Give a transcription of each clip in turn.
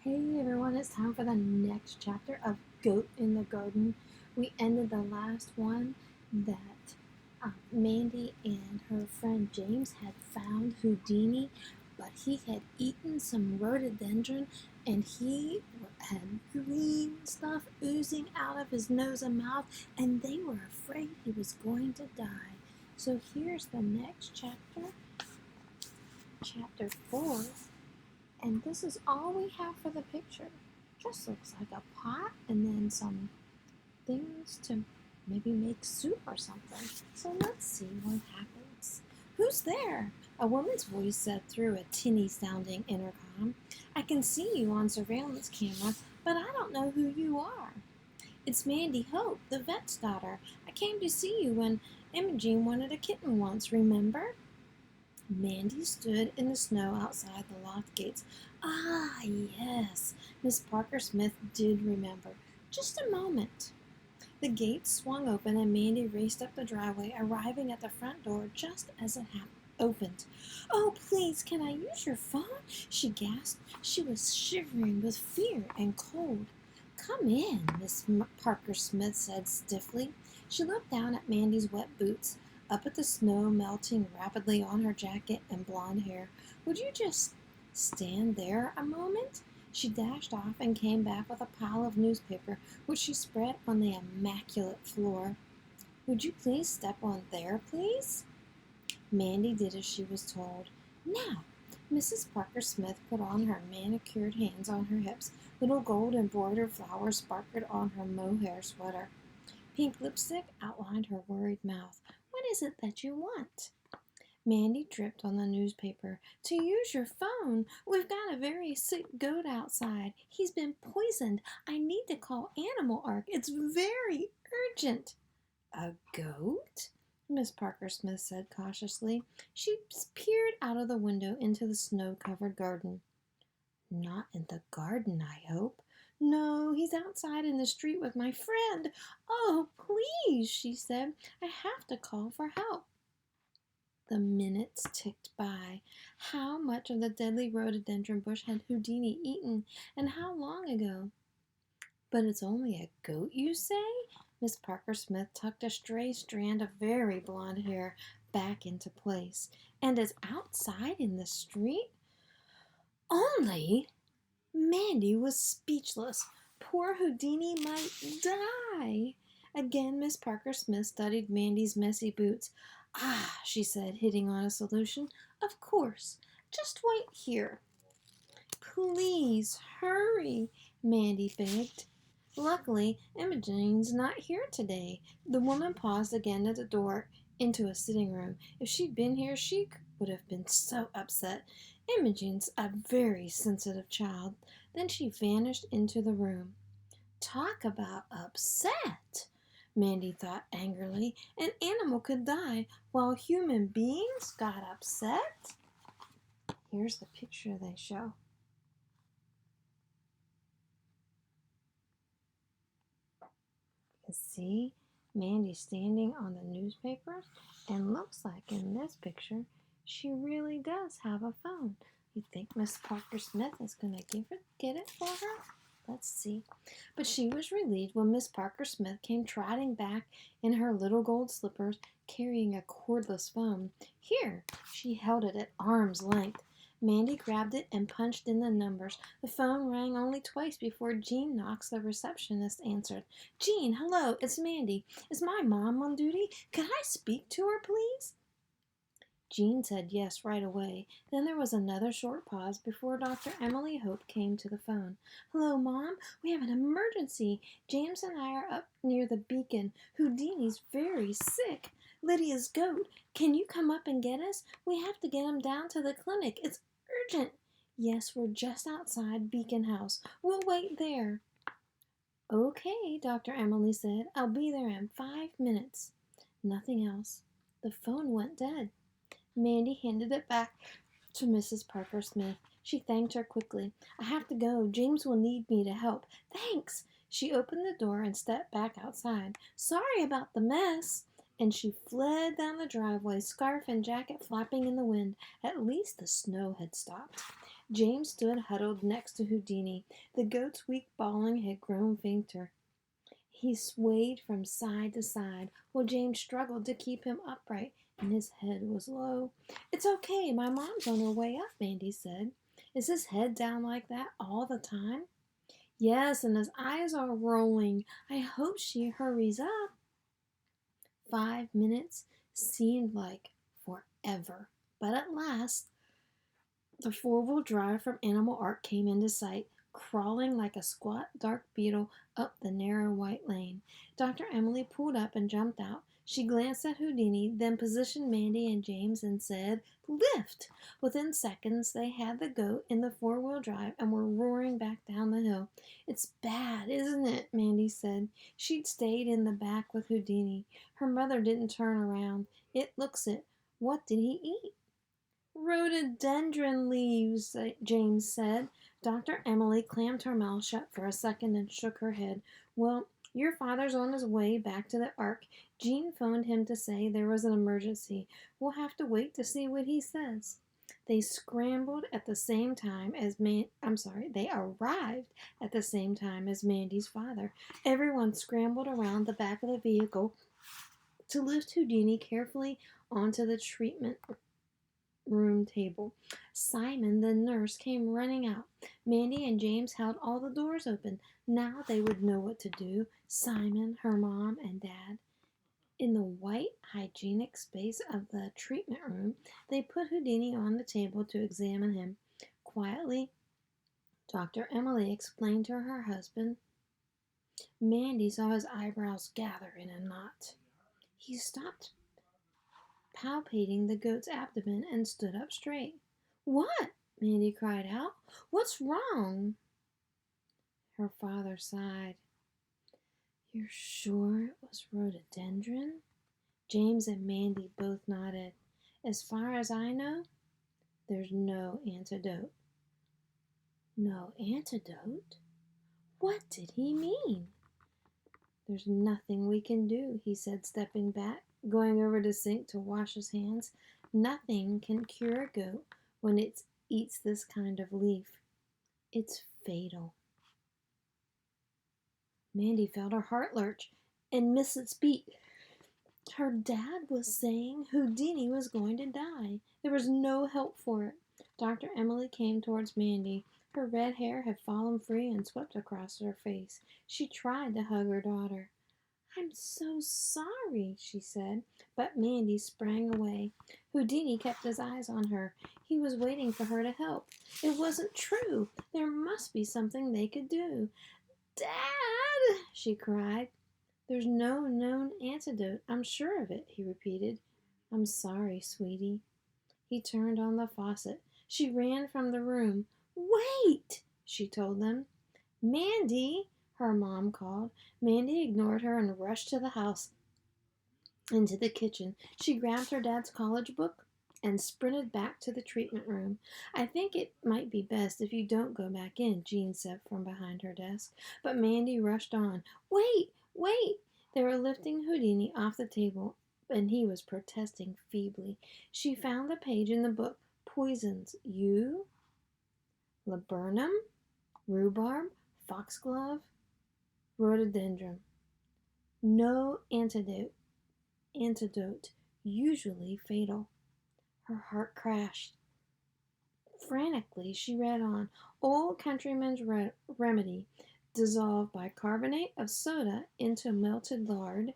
Hey everyone, it's time for the next chapter of Goat in the Garden. We ended the last one that Mandy and her friend James had found Houdini, but he had eaten some rhododendron and he had green stuff oozing out of his nose and mouth, and they were afraid he was going to die. So here's the next chapter, chapter 4. And this is all we have for the picture. Just looks like a pot and then some things to maybe make soup or something. So let's see what happens. Who's there? A woman's voice said through a tinny sounding intercom. I can see you on surveillance camera, but I don't know who you are. It's Mandy Hope, the vet's daughter. I came to see you when Imogene wanted a kitten once, remember? Mandy stood in the snow outside the locked gates. Ah, yes, Miss Parker Smith did remember. Just a moment. The gates swung open and Mandy raced up the driveway, arriving at the front door just as it opened. Oh, please, can I use your phone? She gasped. She was shivering with fear and cold. Come in, Miss Parker Smith said stiffly. She looked down at Mandy's wet boots, up at the snow melting rapidly on her jacket and blonde hair. Would you just stand there a moment? She dashed off and came back with a pile of newspaper, which she spread on the immaculate floor. Would you please step on there, please? Mandy did as she was told. Now, Mrs. Parker Smith put on her manicured hands on her hips. Little gold embroidered flowers sparkled on her mohair sweater. Pink lipstick outlined her worried mouth. What is it that you want? Mandy dripped on the newspaper. To use your phone. We've got a very sick goat outside. He's been poisoned. I need to call Animal Ark. It's very urgent. A goat? Miss Parker Smith said cautiously. She peered out of the window into the snow-covered garden. Not in the garden, I hope. No, he's outside in the street with my friend. Oh, please, she said. I have to call for help. The minutes ticked by. How much of the deadly rhododendron bush had Houdini eaten, and how long ago? But it's only a goat, you say? Miss Parker Smith tucked a stray strand of very blonde hair back into place. And is outside in the street? Only? Mandy was speechless. Poor Houdini might die. Again, Miss Parker Smith studied Mandy's messy boots. Ah, she said, hitting on a solution. Of course. Just wait here. Please, hurry, Mandy begged. Luckily, Imogene's not here today. The woman paused again at the door into a sitting room. If she'd been here, she would have been so upset. Imogene's a very sensitive child. Then she vanished into the room. Talk about upset, Mandy thought angrily. An animal could die while human beings got upset. Here's the picture they show. You can see Mandy standing on the newspaper, and looks like in this picture she really does have a phone. You think Miss Parker Smith is going to get it for her? Let's see. But she was relieved when Miss Parker Smith came trotting back in her little gold slippers, carrying a cordless phone. Here, she held it at arm's length. Mandy grabbed it and punched in the numbers. The phone rang only twice before Jean Knox, the receptionist, answered. Jean, hello, it's Mandy. Is my mom on duty? Could I speak to her, please? Jean said yes right away. Then there was another short pause before Dr. Emily Hope came to the phone. Hello, Mom. We have an emergency. James and I are up near the beacon. Houdini's very sick. Lydia's goat. Can you come up and get us? We have to get him down to the clinic. It's urgent. Yes, we're just outside Beacon House. We'll wait there. Okay, Dr. Emily said. I'll be there in 5 minutes. Nothing else. The phone went dead. Mandy handed it back to Mrs. Parker Smith. She thanked her quickly. I have to go. James will need me to help. Thanks. She opened the door and stepped back outside. Sorry about the mess. And she fled down the driveway, scarf and jacket flapping in the wind. At least the snow had stopped. James stood huddled next to Houdini. The goat's weak bawling had grown fainter. He swayed from side to side while James struggled to keep him upright, and his head was low. "It's okay, my mom's on her way up," Mandy said. "Is his head down like that all the time?" "Yes, and his eyes are rolling. I hope she hurries up." 5 minutes seemed like forever, but at last the four-wheel drive from Animal Ark came into sight, crawling like a squat dark beetle up the narrow white lane. Dr. Emily pulled up and jumped out. She glanced at Houdini, then positioned Mandy and James and said, "Lift!" Within seconds, they had the goat in the four-wheel drive and were roaring back down the hill. "It's bad, isn't it?" Mandy said. She'd stayed in the back with Houdini. Her mother didn't turn around. "It looks it. What did he eat?" "Rhododendron leaves," James said. Dr. Emily clammed her mouth shut for a second and shook her head. "Well, your father's on his way back to the Ark. Jean phoned him to say there was an emergency. We'll have to wait to see what he says." They scrambled at the same time as they arrived at the same time as Mandy's father. Everyone scrambled around the back of the vehicle to lift Houdini carefully onto the treatment room table. Simon, the nurse, came running out. Mandy and James held all the doors open. Now they would know what to do. Simon, her mom, and dad. In the white, hygienic space of the treatment room, they put Houdini on the table to examine him. Quietly, Dr. Emily explained to her husband. Mandy saw his eyebrows gather in a knot. He stopped palpating the goat's abdomen and stood up straight. "What?" Mandy cried out. "What's wrong?" Her father sighed. "You're sure it was rhododendron?" James and Mandy both nodded. "As far as I know, there's no antidote." "No antidote? What did he mean?" "There's nothing we can do," he said, stepping back, going over to the sink to wash his hands. "Nothing can cure a goat when it eats this kind of leaf. It's fatal." Mandy felt her heart lurch and miss its beat. Her dad was saying Houdini was going to die. There was no help for it. Dr. Emily came towards Mandy. Her red hair had fallen free and swept across her face. She tried to hug her daughter. "I'm so sorry," she said, but Mandy sprang away. Houdini kept his eyes on her. He was waiting for her to help. It wasn't true. There must be something they could do. "Dad!" she cried. "There's no known antidote. I'm sure of it," he repeated. "I'm sorry, sweetie." He turned on the faucet. She ran from the room. "Wait!" she told them. "Mandy!" her mom called. Mandy ignored her and rushed to the house into the kitchen. She grabbed her dad's college book and sprinted back to the treatment room. "I think it might be best if you don't go back in," Jean said from behind her desk. But Mandy rushed on. "Wait! Wait!" They were lifting Houdini off the table, and he was protesting feebly. She found the page in the book. "Poisons. You? Laburnum? Rhubarb? Foxglove? Rhododendron. No antidote. Usually fatal." Her heart crashed. Frantically, she read on. "Old countryman's remedy. Dissolve bicarbonate of soda into melted lard."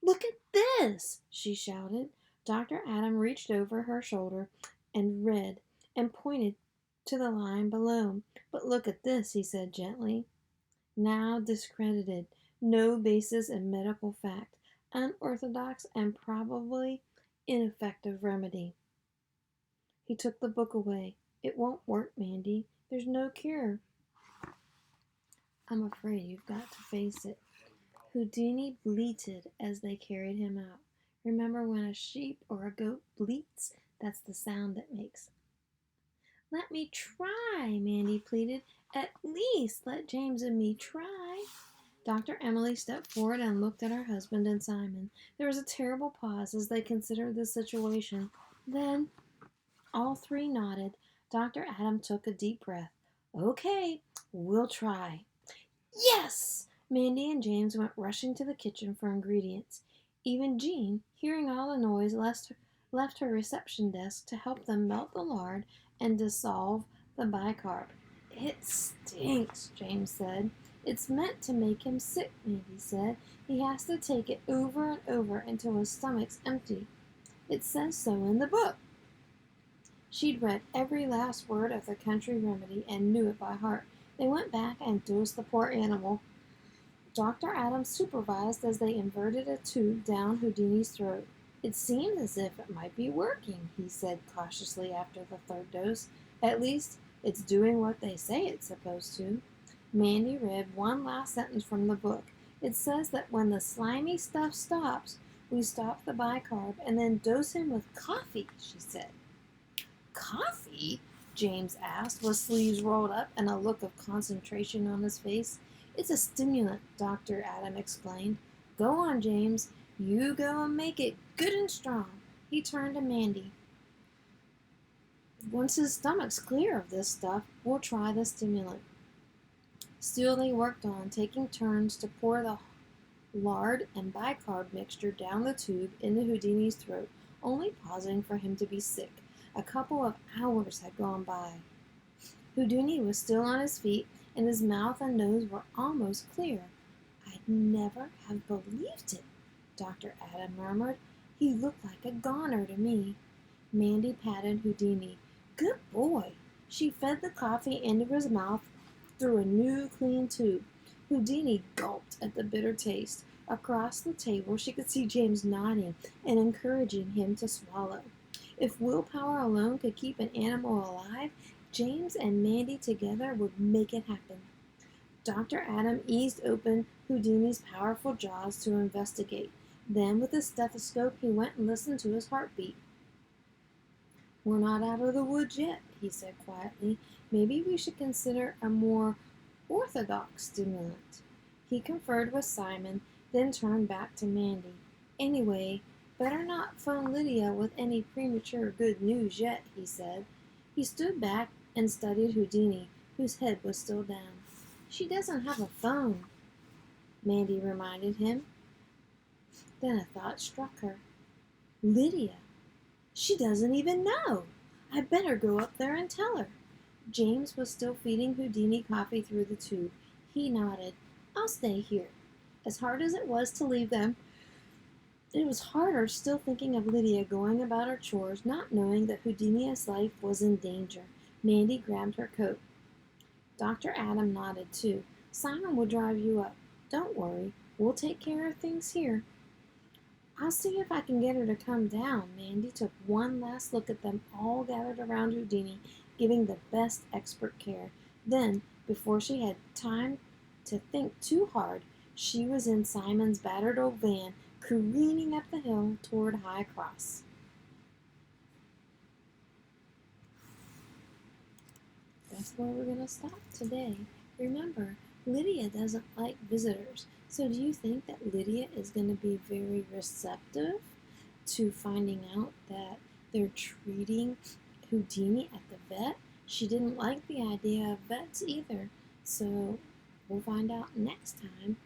"Look at this!" she shouted. Dr. Adam reached over her shoulder and read and pointed to the line below. "But look at this," he said gently. "Now discredited. No basis in medical fact. Unorthodox and probably ineffective remedy." He took the book away. "It won't work, Mandy. There's no cure." "I'm afraid you've got to face it." Houdini bleated as they carried him out. "Remember when a sheep or a goat bleats? That's the sound it makes." "Let me try," Mandy pleaded. "At least let James and me try." Dr. Emily stepped forward and looked at her husband and Simon. There was a terrible pause as they considered the situation. Then all three nodded. Dr. Adam took a deep breath. Okay, we'll try. Yes! Mandy and James went rushing to the kitchen for ingredients. Even Jean, hearing all the noise, left her reception desk to help them melt the lard and dissolve the bicarb. It stinks, James said. It's meant to make him sick, Mandy said. He has to take it over and over until his stomach's empty. It says so in the book. She'd read every last word of the country remedy and knew it by heart. They went back and dosed the poor animal. Dr. Adams supervised as they inverted a tube down Houdini's throat. It seemed as if it might be working, he said cautiously after the third dose. At least it's doing what they say it's supposed to. Mandy read one last sentence from the book. It says that when the slimy stuff stops, we stop the bicarb and then dose him with coffee, she said. Coffee? James asked, with sleeves rolled up and a look of concentration on his face. It's a stimulant, Dr. Adam explained. Go on, James. You go and make it good and strong. He turned to Mandy. Once his stomach's clear of this stuff, we'll try the stimulant. Still they worked on, taking turns to pour the lard and bicarb mixture down the tube into Houdini's throat, only pausing for him to be sick. A couple of hours had gone by. Houdini was still on his feet, and his mouth and nose were almost clear. I'd never have believed it, Dr. Adam murmured. He looked like a goner to me. Mandy patted Houdini. Good boy. She fed the coffee into his mouth through a new clean tube. Houdini gulped at the bitter taste. Across the table she could see James nodding and encouraging him to swallow. If willpower alone could keep an animal alive, James and Mandy together would make it happen. Dr. Adam eased open Houdini's powerful jaws to investigate. Then, with a stethoscope, he went and listened to his heartbeat. We're not out of the woods yet, he said quietly. Maybe we should consider a more orthodox stimulant. He conferred with Simon, then turned back to Mandy. Anyway, better not phone Lydia with any premature good news yet, he said. He stood back and studied Houdini, whose head was still down. She doesn't have a phone, Mandy reminded him. Then a thought struck her. Lydia. She doesn't even know. I better go up there and tell her. James was still feeding Houdini coffee through the tube. He nodded. I'll stay here. As hard as it was to leave them, it was harder still thinking of Lydia going about her chores, not knowing that Houdini's life was in danger. Mandy grabbed her coat. Dr. Adam nodded too. Simon will drive you up. Don't worry. We'll take care of things here. I'll see if I can get her to come down. Mandy took one last look at them all gathered around Houdini, giving the best expert care. Then, before she had time to think too hard, she was in Simon's battered old van, careening up the hill toward High Cross. That's where we're going to stop today. Remember, Lydia doesn't like visitors. So do you think that Lydia is going to be very receptive to finding out that they're treating Houdini at the vet? She didn't like the idea of vets either. So we'll find out next time